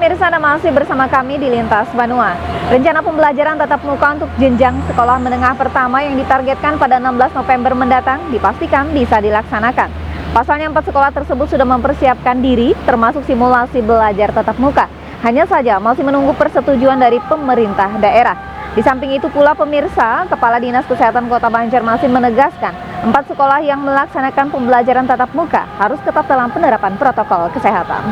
pemirsa, Anda masih bersama kami di Lintas Banua. Rencana pembelajaran tatap muka untuk jenjang sekolah menengah pertama yang ditargetkan pada 16 November mendatang dipastikan bisa dilaksanakan. Pasalnya 4 sekolah tersebut sudah mempersiapkan diri termasuk simulasi belajar tatap muka. Hanya saja masih menunggu persetujuan dari pemerintah daerah. Di samping itu pula pemirsa, Kepala Dinas Kesehatan Kota Banjarmasin menegaskan 4 sekolah yang melaksanakan pembelajaran tatap muka harus ketat dalam penerapan protokol kesehatan.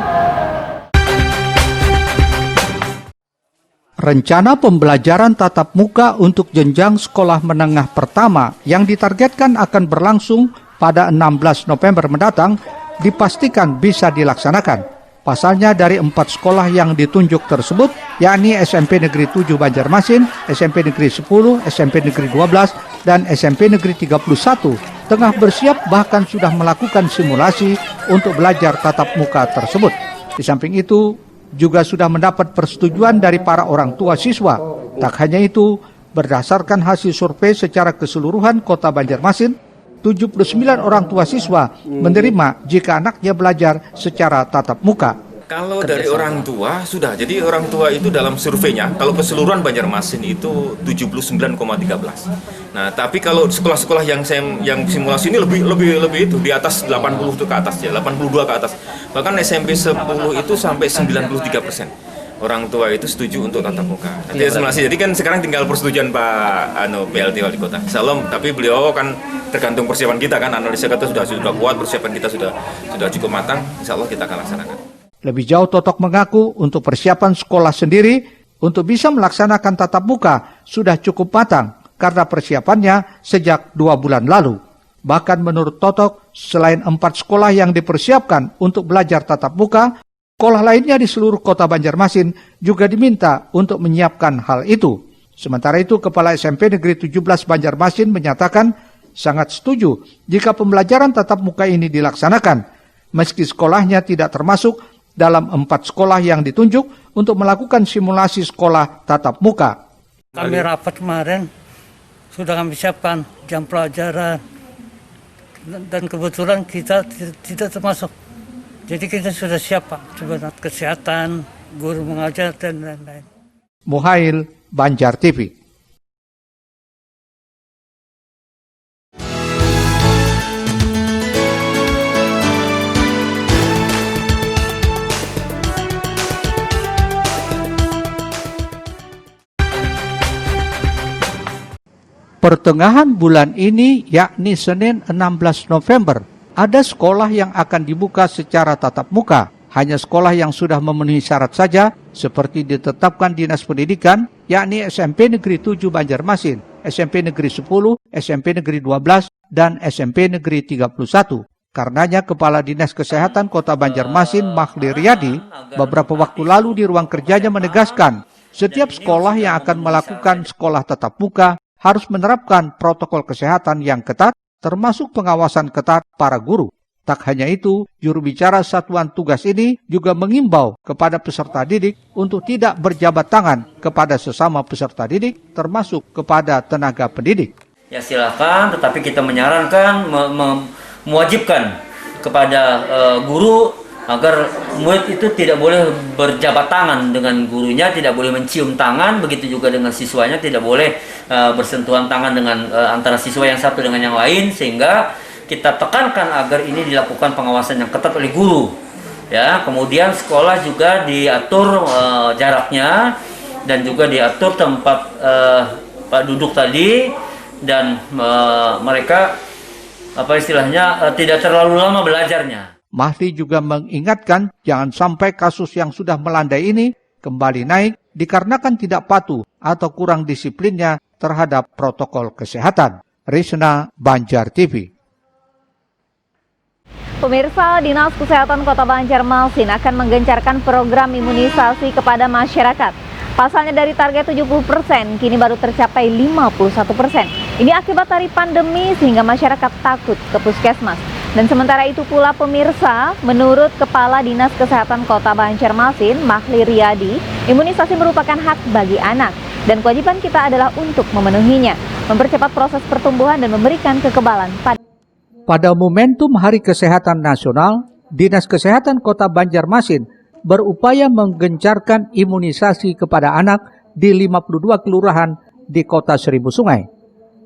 Rencana pembelajaran tatap muka untuk jenjang sekolah menengah pertama yang ditargetkan akan berlangsung pada 16 November mendatang dipastikan bisa dilaksanakan. Pasalnya dari 4 sekolah yang ditunjuk tersebut, yakni SMP Negeri 7 Banjarmasin, SMP Negeri 10, SMP Negeri 12, dan SMP Negeri 31, tengah bersiap bahkan sudah melakukan simulasi untuk belajar tatap muka tersebut. Di samping itu, juga sudah mendapat persetujuan dari para orang tua siswa. Tak hanya itu, berdasarkan hasil survei secara keseluruhan Kota Banjarmasin, 79 orang tua siswa menerima jika anaknya belajar secara tatap muka. Kalau dari orang tua sudah, jadi orang tua itu dalam surveinya, kalau keseluruhan Banjarmasin itu 79,13. Nah, tapi kalau sekolah-sekolah yang simulasi ini lebih itu di atas 80 itu ke atas ya, 82 ke atas. Bahkan SMP 10 itu sampai 93%. Orang tua itu setuju untuk tatap muka. Nanti simulasi. Jadi kan sekarang tinggal persetujuan Pak PLT Wali Kota. Salam, tapi beliau kan tergantung persiapan kita kan, analisa kita sudah kuat, persiapan kita sudah cukup matang. Insya Allah kita akan laksanakan. Lebih jauh Totok mengaku untuk persiapan sekolah sendiri untuk bisa melaksanakan tatap muka sudah cukup matang karena persiapannya sejak 2 bulan lalu. Bahkan menurut Totok, selain 4 sekolah yang dipersiapkan untuk belajar tatap muka, sekolah lainnya di seluruh Kota Banjarmasin juga diminta untuk menyiapkan hal itu. Sementara itu, Kepala SMP Negeri 17 Banjarmasin menyatakan sangat setuju jika pembelajaran tatap muka ini dilaksanakan, meski sekolahnya tidak termasuk dalam 4 sekolah yang ditunjuk untuk melakukan simulasi sekolah tatap muka. Kami rapat kemarin, sudah kami siapkan jam pelajaran, dan kebetulan kita tidak termasuk. Jadi kita sudah siap Pak, sebenarnya kesehatan, guru mengajar, dan lain-lain. Muhail, Banjar TV. Pertengahan bulan ini, yakni Senin 16 November, ada sekolah yang akan dibuka secara tatap muka. Hanya sekolah yang sudah memenuhi syarat saja, seperti ditetapkan Dinas Pendidikan, yakni SMP Negeri 7 Banjarmasin, SMP Negeri 10, SMP Negeri 12, dan SMP Negeri 31. Karenanya Kepala Dinas Kesehatan Kota Banjarmasin, Mahli Riyadi, beberapa waktu lalu di ruang kerjanya menegaskan, setiap sekolah yang akan melakukan sekolah tatap muka harus menerapkan protokol kesehatan yang ketat, termasuk pengawasan ketat para guru. Tak hanya itu, juru bicara Satuan Tugas ini juga mengimbau kepada peserta didik untuk tidak berjabat tangan kepada sesama peserta didik, termasuk kepada tenaga pendidik. Ya silakan, tetapi kita menyarankan, mewajibkan kepada guru agar murid itu tidak boleh berjabat tangan dengan gurunya, tidak boleh mencium tangan, begitu juga dengan siswanya tidak boleh bersentuhan tangan dengan antara siswa yang satu dengan yang lain, sehingga kita tekankan agar ini dilakukan pengawasan yang ketat oleh guru. Ya, kemudian sekolah juga diatur jaraknya dan juga diatur tempat duduk tadi, dan mereka tidak terlalu lama belajarnya. Mahli juga mengingatkan jangan sampai kasus yang sudah melandai ini kembali naik dikarenakan tidak patuh atau kurang disiplinnya terhadap protokol kesehatan. Risna, Banjar TV. Pemirsa, Dinas Kesehatan Kota Banjarmasin akan menggencarkan program imunisasi kepada masyarakat. Pasalnya dari target 70%, kini baru tercapai 51%. Ini akibat dari pandemi sehingga masyarakat takut ke puskesmas. Dan sementara itu pula pemirsa, menurut Kepala Dinas Kesehatan Kota Banjarmasin, Mahli Riyadi, imunisasi merupakan hak bagi anak. Dan kewajiban kita adalah untuk memenuhinya, mempercepat proses pertumbuhan dan memberikan kekebalan pada momentum Hari Kesehatan Nasional, Dinas Kesehatan Kota Banjarmasin berupaya menggencarkan imunisasi kepada anak di 52 kelurahan di Kota Seribu Sungai.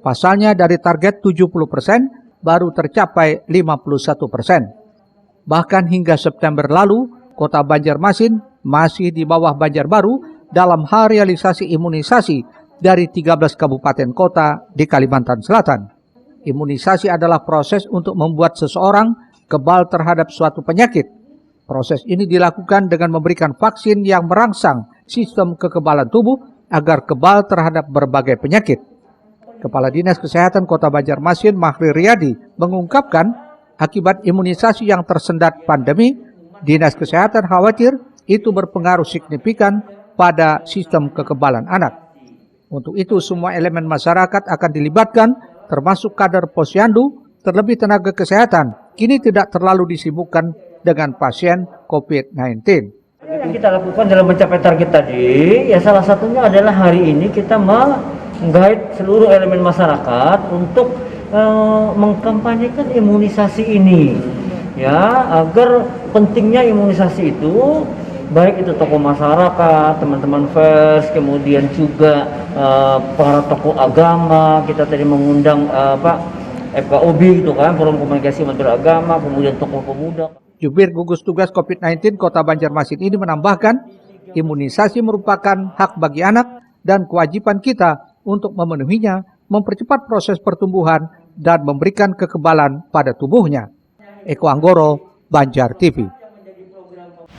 Pasalnya dari target 70% baru tercapai 51%. Bahkan hingga September lalu, Kota Banjarmasin masih di bawah Banjarbaru dalam hal realisasi imunisasi dari 13 kabupaten kota di Kalimantan Selatan. Imunisasi adalah proses untuk membuat seseorang kebal terhadap suatu penyakit. Proses ini dilakukan dengan memberikan vaksin yang merangsang sistem kekebalan tubuh agar kebal terhadap berbagai penyakit. Kepala Dinas Kesehatan Kota Banjarmasin, Mahri Riyadi, mengungkapkan akibat imunisasi yang tersendat pandemi, Dinas Kesehatan khawatir itu berpengaruh signifikan pada sistem kekebalan anak. Untuk itu, semua elemen masyarakat akan dilibatkan, termasuk kader posyandu, terlebih tenaga kesehatan, kini tidak terlalu disibukkan dengan pasien COVID-19. Yang kita lakukan dalam mencapai target tadi, ya salah satunya adalah hari ini kita meng-guide seluruh elemen masyarakat untuk mengkampanyekan imunisasi ini, ya, agar pentingnya imunisasi itu, baik itu tokoh masyarakat, teman-teman pers, kemudian juga para tokoh agama. Kita tadi mengundang FKOB itu kan, Forum Komunikasi Umat Beragama, kemudian tokoh pemuda. Jubir gugus tugas COVID-19 Kota Banjarmasin ini menambahkan, imunisasi merupakan hak bagi anak dan kewajiban kita untuk memenuhinya, mempercepat proses pertumbuhan dan memberikan kekebalan pada tubuhnya. Eko Anggoro, Banjar TV.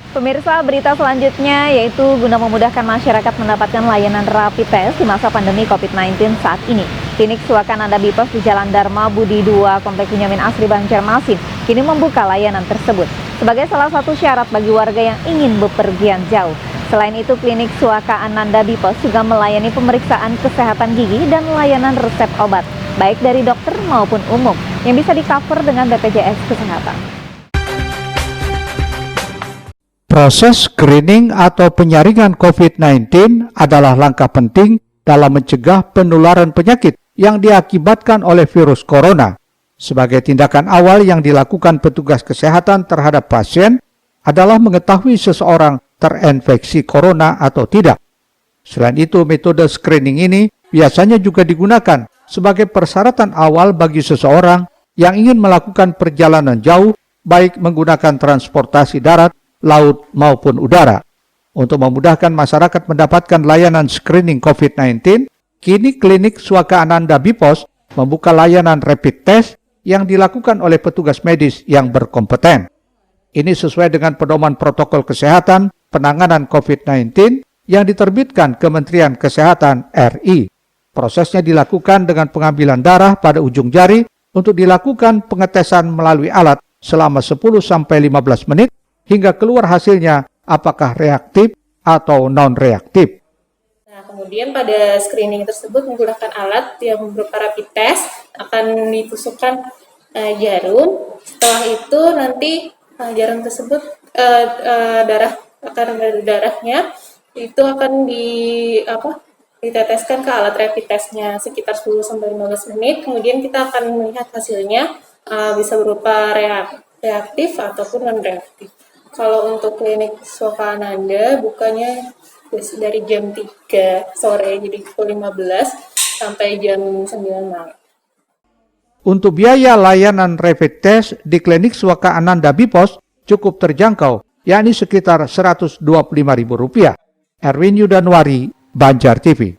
Pemirsa, berita selanjutnya yaitu guna memudahkan masyarakat mendapatkan layanan rapid test di masa pandemi COVID-19 saat ini. Klinik Swakananda Bipos di Jalan Dharma Budi 2, Komplek Bunyamin Asri, Banjarmasin, kini membuka layanan tersebut sebagai salah satu syarat bagi warga yang ingin bepergian jauh. Selain itu, Klinik Swakananda Bipos juga melayani pemeriksaan kesehatan gigi dan layanan resep obat, baik dari dokter maupun umum, yang bisa di-cover dengan BPJS Kesehatan. Proses screening atau penyaringan COVID-19 adalah langkah penting dalam mencegah penularan penyakit yang diakibatkan oleh virus corona. Sebagai tindakan awal yang dilakukan petugas kesehatan terhadap pasien adalah mengetahui seseorang terinfeksi corona atau tidak. Selain itu, metode screening ini biasanya juga digunakan sebagai persyaratan awal bagi seseorang yang ingin melakukan perjalanan jauh, baik menggunakan transportasi darat, laut maupun udara. Untuk memudahkan masyarakat mendapatkan layanan screening COVID-19, kini Klinik Swakananda Bipos membuka layanan rapid test yang dilakukan oleh petugas medis yang berkompeten. Ini sesuai dengan pedoman protokol kesehatan penanganan COVID-19 yang diterbitkan Kementerian Kesehatan RI. Prosesnya dilakukan dengan pengambilan darah pada ujung jari untuk dilakukan pengetesan melalui alat selama 10-15 menit hingga keluar hasilnya apakah reaktif atau non-reaktif. Nah, kemudian pada screening tersebut menggunakan alat yang berupa rapid test, akan ditusukkan jarum. Setelah itu nanti jarum tersebut darahnya itu akan diteteskan ke alat rapid testnya sekitar 10-15 menit. Kemudian kita akan melihat hasilnya bisa berupa reaktif ataupun non-reaktif. Kalau untuk Klinik Swakananda bukanya dari jam 3 sore, jadi pukul 15 sampai jam 9 malam. Untuk biaya layanan rapid test di Klinik Swakananda Bipos cukup terjangkau, yakni sekitar Rp125.000. Erwin Yudanwari, Banjar TV.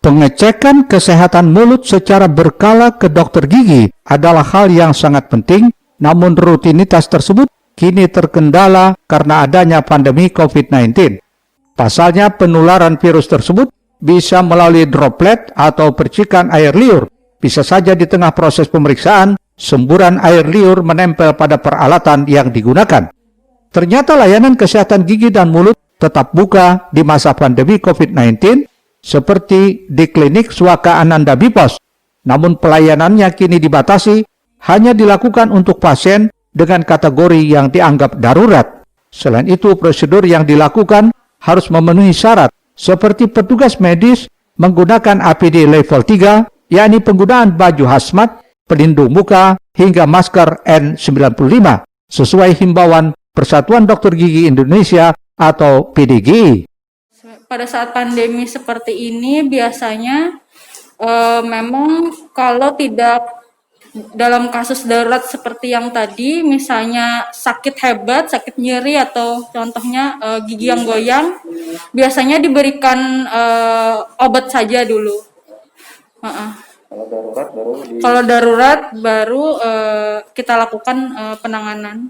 Pengecekan kesehatan mulut secara berkala ke dokter gigi adalah hal yang sangat penting, namun rutinitas tersebut kini terkendala karena adanya pandemi COVID-19. Pasalnya penularan virus tersebut bisa melalui droplet atau percikan air liur. Bisa saja di tengah proses pemeriksaan, semburan air liur menempel pada peralatan yang digunakan. Ternyata layanan kesehatan gigi dan mulut tetap buka di masa pandemi COVID-19, seperti di Klinik Swakananda Bipos. Namun pelayanannya kini dibatasi, hanya dilakukan untuk pasien dengan kategori yang dianggap darurat. Selain itu, prosedur yang dilakukan harus memenuhi syarat seperti petugas medis menggunakan APD level 3, yakni penggunaan baju hazmat, pelindung muka, hingga masker N95 sesuai himbauan Persatuan Dokter Gigi Indonesia atau PDGI. Pada saat pandemi seperti ini biasanya memang kalau tidak dalam kasus darurat seperti yang tadi, misalnya sakit hebat, sakit nyeri atau contohnya gigi yang goyang, biasanya diberikan obat saja dulu. Kalau darurat baru kita lakukan penanganan.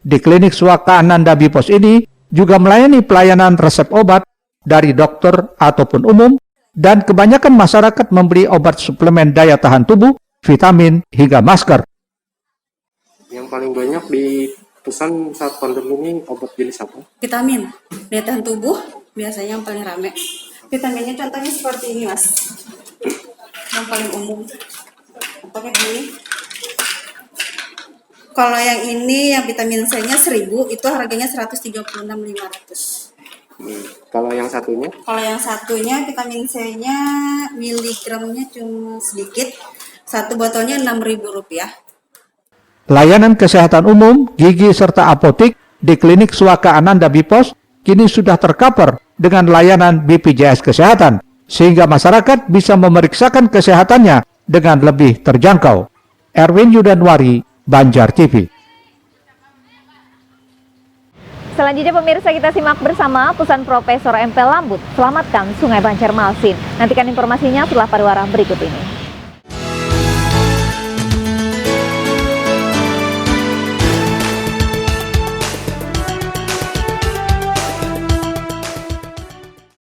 Di klinik Swaka Ananda Bipos ini juga melayani pelayanan resep obat dari dokter ataupun umum, dan kebanyakan masyarakat membeli obat suplemen daya tahan tubuh, vitamin, hingga masker. Yang paling banyak dipesan saat pandemi ini obat jenis apa? Vitamin, daya tahan tubuh biasanya yang paling rame. Vitaminnya contohnya seperti ini, Mas. Yang paling umum. Pakai ini. Kalau yang ini yang vitamin C-nya 1000 itu harganya 136.500. Kalau yang satunya? Kalau yang satunya vitamin C-nya miligramnya cuma sedikit. Satu botolnya Rp6.000. Layanan kesehatan umum, gigi, serta apotik di klinik Swaka Ananda Bipos kini sudah tercover dengan layanan BPJS Kesehatan, sehingga masyarakat bisa memeriksakan kesehatannya dengan lebih terjangkau. Erwin Yudanwari, Banjar TV. Selanjutnya pemirsa, kita simak bersama pesan Profesor MP Lambut, selamatkan Sungai Banjarmasin. Nantikan informasinya setelah pariwara berikut ini.